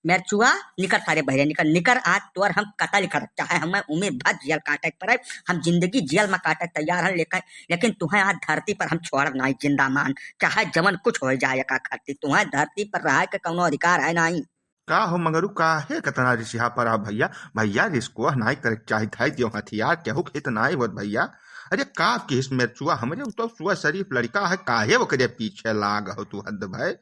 मेरचुआ निकर सारे बहरे निकर निकर आज तोर हम कतल कर चाहे हमें उम्र भर जेल काटे पर हम जिंदगी जेल में काटे तैयार हैं लेकिन तुम्हें आज धरती पर हम छोड़ नहीं जिंदा मान चाहे जमन कुछ हो जाए का खाती तुम्हें धरती पर रह के कौनो अधिकार है नहीं। का हो मगरू काहे कतना रिसिहा पर आ भैया भैया रिस्को नहीं करे चाहिए था दियो हथियार केहू इतना ही होत भैया। अरे का केस मेरचुआ हमरे तो सुआ शरीफ लड़का है काहे ओकरे पीछे लाग हो तू हद भाई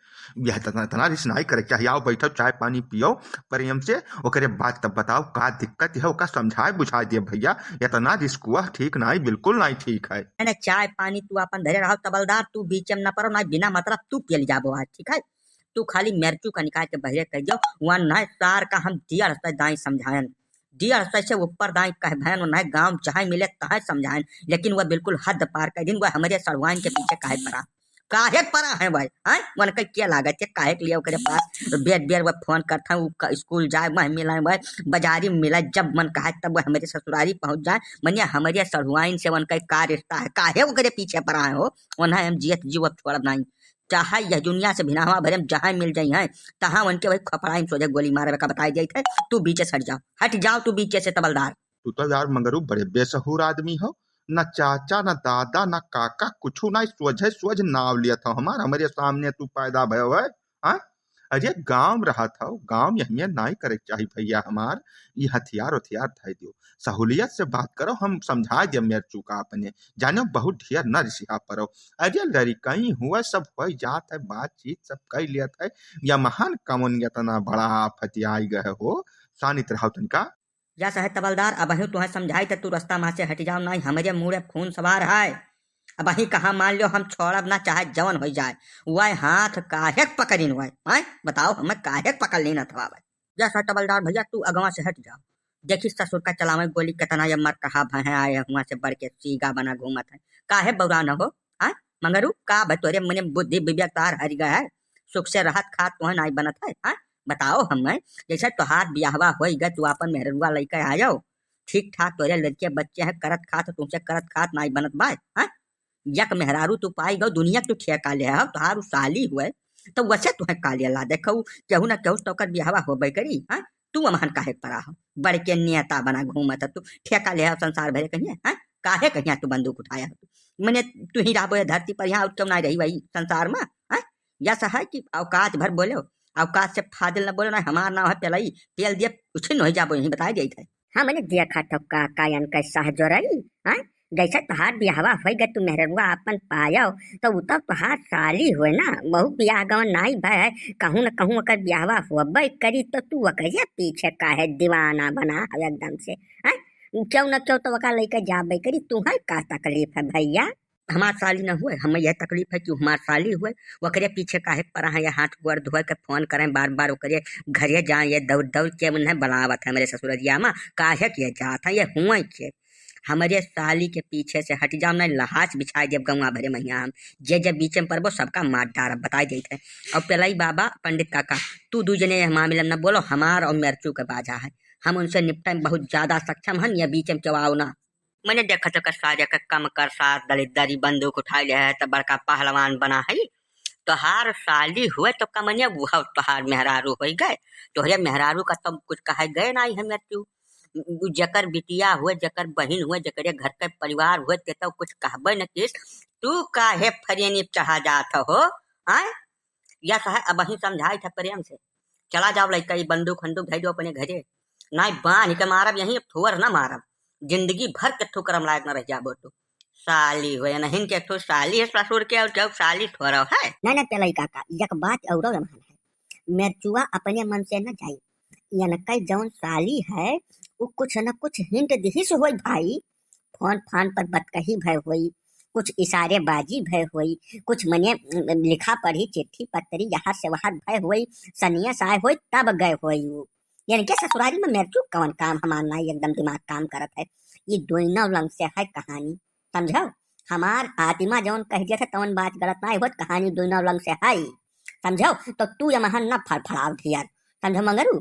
यह तना रिस नहीं करे चाहिए। आओ बैठो चाय पानी पियो प्रेम से ओकरे बात तब बताओ का दिक्कत है ओका समझाए बुझा दिए भैया इतना रिस्कुआ ठीक नहीं बिल्कुल नहीं ठीक है। अरे चाय पानी तू अपन धरे रहो तबलदार तू बीच में न पड़ो ना बिना मतलब तू पियल जाबो आज ठीक है। तू खाली मेरचू का निकाल के बहरे कह जाओ वहाँ न सार का हम दिया रस्ता दाई समझाएं दिया रस्ता से ऊपर दाई कह भैन न गाँव चाहे मिले तहे समझाएं लेकिन वह बिल्कुल हद पार कर दिन वह हमारे सड़वाइन के पीछे काहे परा है भाई हैं मन के क्या लागत है काहे के लिए ओकरे पास बेर बेर वह फोन करता हूँ स्कूल जाए वह मिला भाई बाजारी में मिला जब मन कहा तब वह हमारे ससुरारी पहुंच जाए मनिया हमारे सड़वाइन से वन का का रिश्ता है काहे ओकरे पीछे परा है हो उन्हें हम जियत जीव छोड़ नहीं चाहे यह दुनिया से भिनावा भरे जहाँ मिल जाई है तहाँ उनके भाई खपराई सोचे गोली मारे का बताई जाई थे तू बीचे सट जाओ हट जाओ तू बीचे से तबलदार। तू तो यार मगरू बड़े बेसहूर आदमी हो न चाचा न दादा न काका कुछ ना सोझ नाव लिया था हमारे सामने तू पैदा भयो है। अरे गांव रहा था गांव में हमें नहीं करे चाहिए भैया हमार ये हथियार था दियो सहूलियत से बात करो हम समझा दिया मेर चुका अपने जानो बहुत ढेर न रिसिहा परो। अरे लड़कई हुआ सब हो जात है बातचीत सब कर लिया था या महान कमन इतना बड़ा फतियाई गए हो शानित रहो तनका या सहे तबलदार अब अही तुम्हें समझाई तो तू रास्ता वहां से हट जाओ नहीं हमारे मुँह खून सवार है अब अही कहा मान लो हम छोड़ब ना चाहे जवन हो जाए वह हाथ काहे पकड़ी हुआ बताओ हमें काहे पकड़ लेना था जैसा तबलदार भैया तू अगवा से हट जाओ देखी ससुर का चलावे गोली कितना ये मर कहा भय आए हुआ से बढ़ के सीगा बना घूमत है काहे बौरा न हो मंगरू का तोरे मने बुद्धि विवेक तार हर गया है सुख से राहत खात तुह नहीं बनत है बताओ हमें जैसे तुहार ब्याहवा हो गए तू अपन मेहरुआ लेकर आ जाओ ठीक ठाक तोरे लड़के बच्चे हैं करत खात तुमसे करत खात नहीं बनत बाय यक मेहरारू तू पाई गो दुनिया तू ठेका ले हो तुहारू साली हुए तो वैसे तुम्हें कालिया ला देखो केहू न केहू तो ब्याहवा हो करी तू अमहन काहे परा हो बड़ के नेता बना घूमत तू ठेका ले संसार भरे कहिए काहे कहिया तू बंदूक उठाया तू मैंने तू ही रहो धरती पर यहाँ क्यों नहीं रही वही संसार में या सहा कि अवकाश भर बोलो अवकाश से फादिल न बोलो ना हमार नाम है पेलाई तेल दिए कुछ नहीं जाबो यही बताई जाई थे। हाँ मैंने देखा तो कायन कैसा है जोरई जैसा तहार ब्याहवा हो गए तू मेहरुआ अपन पायो तो उ तब तहार साली हुए ना बहु ब्याह गवन नहीं भय कहूँ न कहूँ अगर ब्याहवा हुआ करी तो तू अकैया पीछे काहे दीवाना बना एकदम से क्यों न क्यों तो वका लेकर जाबे करी तुम्हें का तकलीफ है भैया। हमार साली न हुए हमें यह तकलीफ है कि हमार साली हुए वकरे पीछे काहे परा है या हाथ गोड़ धोए के फोन करें बार बार वकरे घरे जाए ये दौड़ दौड़ के उन्हें बुलावत है मेरे ससुरजिया में काहे किए जात है ये हुए के हमारे साली के पीछे से हट जाओ ना लहास बिछाई जब गंवा भरे मैया हम जे बीच में पड़बो सबका मार डार बताई देते हैं। और पेलाई बाबा पंडित काका तू दूजने मामले न बोलो हमार और मेरचू के बाजा है हम उनसे निपटे में बहुत ज्यादा सक्षम हैं या बीच में चवाओ ना मैंने देखा तो सारे का कम कर साथ दलितदारी बंदूक उठा लिया है तो बड़का पहलवान बना है तोहार साली हुए तो कमनिया वो तोहार मेहरारू हो गए तोहरे मेहरारू का तो कुछ कहे गए ना है मेरचू जकर बिटिया हुए जकर बहन हुए जकरे घर के परिवार हुए ते तो कुछ कहबे न किस तू काहे फरेनी चाहा जात हो या कहे अब ही समझाई था प्रेम से चला जाओ लड़का बंदूक बंदूक धै दो अपने घरे ना बांध के मारब यही थोर न मारब जिंदगी भर के ठोकरम लायक न रह जाबो तू साली हुए नहीं के तो साली है ससुर के और जब साली थोड़ा है ना तेलाई काका एक बात और है मेरचुआ अपने मन से न जाई कई जौन साली है वो कुछ न कुछ हिंट दिहिस होई भाई फोन फान पर बतकही भय होई कुछ इशारे बाजी भय होई कुछ मने लिखा पढ़ी चिट्ठी पत्री यहाँ से वहां भय होई सनिया साय होई तब गए होई वो के ससुरारी में मेरचू कौन काम हमारा एकदम दिमाग काम करत है ये दोनों लंग से है कहानी समझो हमार आत्मा जौन कह दिया था तवन बात गलत ना होत कहानी दोनों लंग से है समझो तो तू ये महन न फड़फड़ाव धियार समझो मंगरू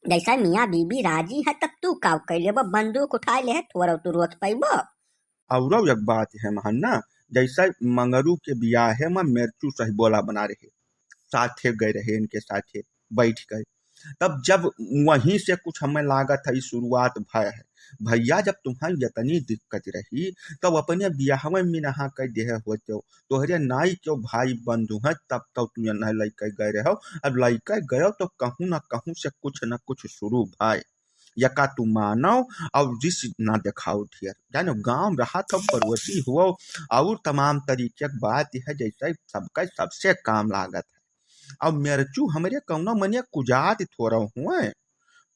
जैसा मियाँ बीबी राजी है तब तू का कैले बंदूक उठा ले थोड़ा तू रोक पैबो। और एक बात है महन्ना जैसा मंगरू के ब्याह में मेरचू सही बोला बना रहे साथे गए रहे इनके साथे बैठ गए तब जब वहीं से कुछ हमें लागत है शुरुआत भय है भैया जब तुम्हारी इतनी दिक्कत रही तब अपने बियाहवे में नहा कर देह होते तोहरे नाई क्यों भाई बंधु है तब तब तुम नहीं लड़के गए रहो अब लड़के गयो तो कहूँ न कहूँ से कुछ न कुछ शुरू भाई यका तू मानो और जिस ना दिखाओ ठियर जानो गांव रहा तो पड़ोसी हुआ और तमाम तरीके की बात है जैसे सबका सबसे काम लागत है अब मेरचू हमारे कौनो मनिया कुजात थोड़ा हुआ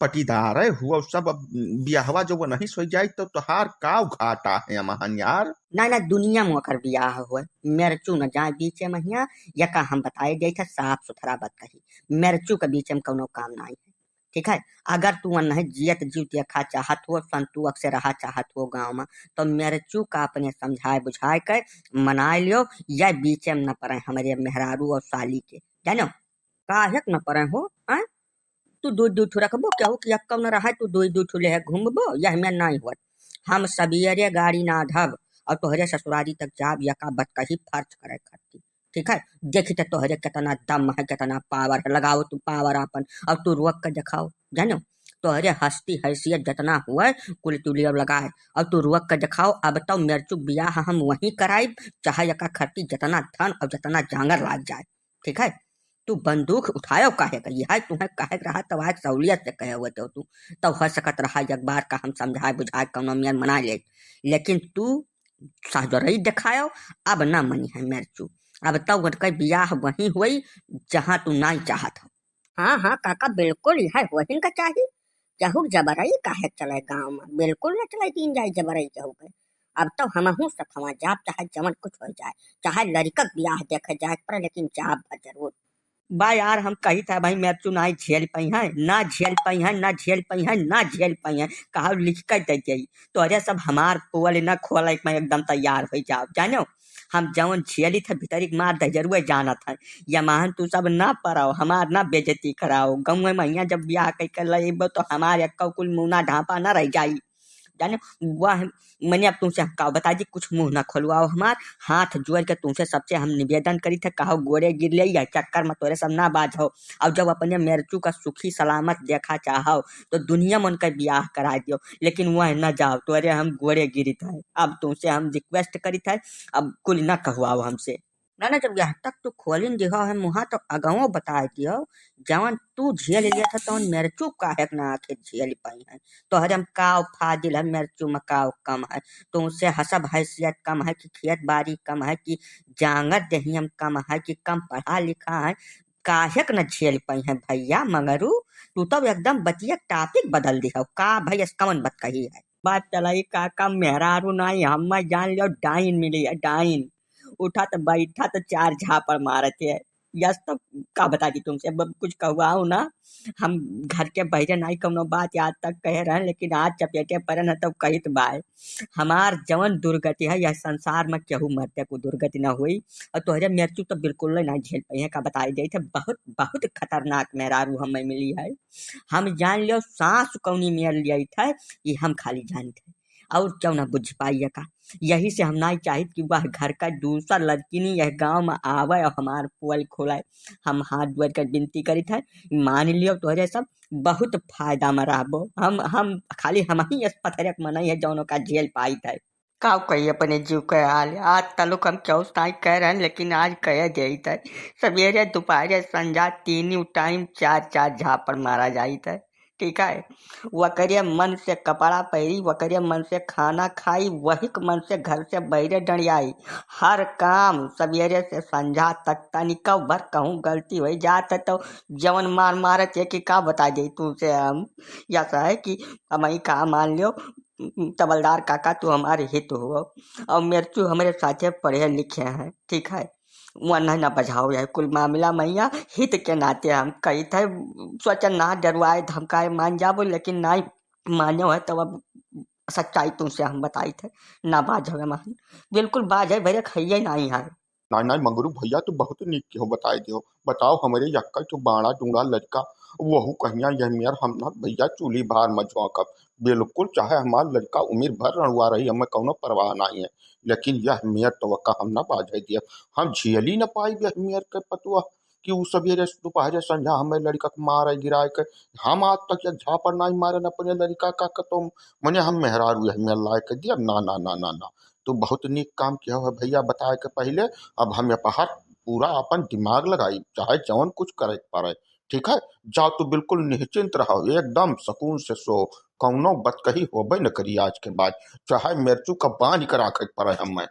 पटीदार हुआ सब अब बियाहवा जो वो नहीं सोई जाए तो तोहार का घाटा है महान यार ना ना दुनिया में ओकर बियाह हुए मेरचू न जाए बीचे में हिया यका हम बताए गए थे साफ सुथरा बात कही मेरचू के बीच में कोनो काम नहीं है ठीक है अगर तू नहीं जियत जीवत खा चाहत हो संतुक से रहा चाहत हो गाँव में तो मेरचू का अपने समझाए बुझाए कर मनाए लियो या बीचे में न पड़े हमारे मेहरारू और साली के जानो काहे न पड़े हो आ? तू दूध दूध रखबो क्या हो कि अक्कम न रहा तू दूध दूध ले घूमबो या हमें नहीं हुआ हम सबियरे गाड़ी ना धब और तोहरे ससुरारी तक जाब यका बतकही फर्ज करे खाती ठीक है देखी तो तोहरे कितना दम है कितना पावर है लगाओ तू पावर अपन और तू रोक कर दिखाओ जानो तोहरे हस्ती हैसियत जितना हुआ कुल तू लियो लगाए और तू रोक कर दिखाओ अब तो मेरचुक बियाह हम वहीं कराई चाहे यका खर्ची जितना धन और जितना जांगर लाग जाए ठीक है तू बंदूक उठायो काहे का यह तुम्हें काहे रहा तब आज सहूलियत से कहे हुए तो तू तब हो सकत रहा एक बार का हम समझाए बुझाए कौनो मियन मना ले लेकिन तू साजरई दिखायो अब ना मनी है मेरचू अब तब का बियाह वहीं हुई जहाँ तू नहीं चाहत हो हाँ हाँ काका बिल्कुल है वही का चाहिए चहु जबरई काहे चले गाँव में बिल्कुल न चले तीन जाए जबरई चहु के अब तो हमहू सखवा जाब चाहे जमन कुछ हो जाए चाहे लड़कक ब्याह देखे जाए पर लेकिन जाब जरूर बा यार हम कही था भाई मेरचू ना झेल पाई है ना झेल पाई है ना झेल पाई है ना झेल पाई है कहा लिख कर दे जाई तो अरे सब हमार पोल न खोल मैं एकदम तैयार हो जाओ जानो हम जवन झेली थे भीतरी मार दे जरूर जाना था या महान तू सब ना पड़ाओ हमार ना बेजती कराओ गाँव में यहाँ जब ब्याह कह कर लेबो तो हमारे कुल मुना ढांपा ना रह जाई जाने वह मैंने अब तुमसे का बता दी कुछ मुंह ना खोलवाओ हमार हाथ जोड़ के तुमसे सबसे हम निवेदन करी थे कहो गोरे गिर ले या चक्कर में तोरे सब ना बाज हो अब जब अपने मेरचू का सुखी सलामत देखा चाहो तो दुनिया में उनका ब्याह करा दियो लेकिन वह न जाओ तोरे हम गोरे गिरी थे अब तुमसे हम रिक्वेस्ट करी थे अब कुल न कहवाओ हमसे ना जब यहाँ तक तू खोलिन दिहो है मुहा तो अगाओ बता दियो जवन तू झेल लिया था तो मेरचू काहे ना आखिर झेल पाई है तो हरम काव फाजिल है मेरचू में काव कम है तो उससे हसब हैसियत कम है कि खेत बाड़ी कम है कि जांगर दहियम कम है कि कम पढ़ा लिखा है काहेक न झेल पाई है भैया मगरू तू तो एकदम बतिया टॉपिक बदल दिया का भाई कमन बात कही है बात चलाई काका मेहरारू नहीं हम जान लियो डाइन मिली है डाइन उठा तो बैठा तो चार झापड़ मारे थे यस तो का बता दी तुमसे अब कुछ कहवाओ ना हम घर के बहरे नहीं कौनो बात आज तक कह रहे हैं लेकिन आज चपेटे पर न तो कहित बाय हमार जवन दुर्गति है यह संसार में केहू मरते को दुर्गति न हुई और तोहरे मेरचू तो बिल्कुल नहीं झेल पाई है का बताई गई थे बहुत बहुत खतरनाक मेहरारू हमें मिली है हम जान लियो सांस कौनी मेर लिया था ये हम खाली जानते और क्यों ना बुझ पाइए का यही से हम नहीं चाहिए कि वह घर का दूसरा लड़की नहीं यह गांव में आवे और हमार पोल खोलाए हम हाथ जोड़ कर विनती करी थे मान लियो तोहरे सब बहुत फायदा में रहबो हम खाली हम ही इस पथरक में नहीं है जौनों का झेल पाई थे का कही अपने जीव के हाल आज तलुक हम चौस नहीं कह रहे हैं लेकिन आज कह गई थे सवेरे दोपहर संझा तीनों टाइम चार चार झापड़ मारा जाई थे ठीक है वकरे मन से कपड़ा पहरी वकरे मन से खाना खाई वही मन से घर से बहरे डरियाई हर काम सवेरे से संझा तक तनिक भर कहूँ गलती हो जात है तो जवन मार मारत है कि का बता दे तुमसे हम ऐसा है कि हम कहा मान लियो तबलदार काका तू हमारे हित हो और मेरचू हमारे साथे पढ़े लिखे हैं ठीक है वह न बजाओ है कुल मामला मैया हित के नाते हम कही थे सोचा ना डरवाए धमकाए मान जाबो लेकिन ना मानो है तो अब सच्चाई तुमसे हम बताई थे ना बाज है मान बिल्कुल बाज है भैया खइए नहीं है ना ना मंगरू भैया तो बहुत नीक के हो बताए दियो बताओ हमारे यक्का तो बाड़ा डूंगा लड़का वहू कहिया यह मेयर हम ना भैया चूल्ही बाहर मचवा कब बिल्कुल चाहे हमारा लड़का उम्र भर रणुआ रही हमें कौनो परवाह नहीं है लेकिन यह मेयर तो वक्का हम ना बाजे दिया हम झेल ही न पाई यह मेयर के पतुआ कि उ सवेरे दोपहरे संझा हमें लड़का के मारे गिराए के। हम आज तक एक झापड़ नहीं मारे न अपने लड़का का तो मने हम मेहरारू हमें ला के दिया ना ना ना ना ना। तू बहुत नीक काम किया है भैया बताए के पहले। अब हम यहाँ पूरा अपन दिमाग लगाई चाहे जौन कुछ करे के पड़े। ठीक है, जाओ तू बिल्कुल निश्चिंत रहो, एकदम सुकून से सो, कौनो बतकही होबे न करी आज के बाद, चाहे मिर्चू का बांध कर रखे के पड़े हमें।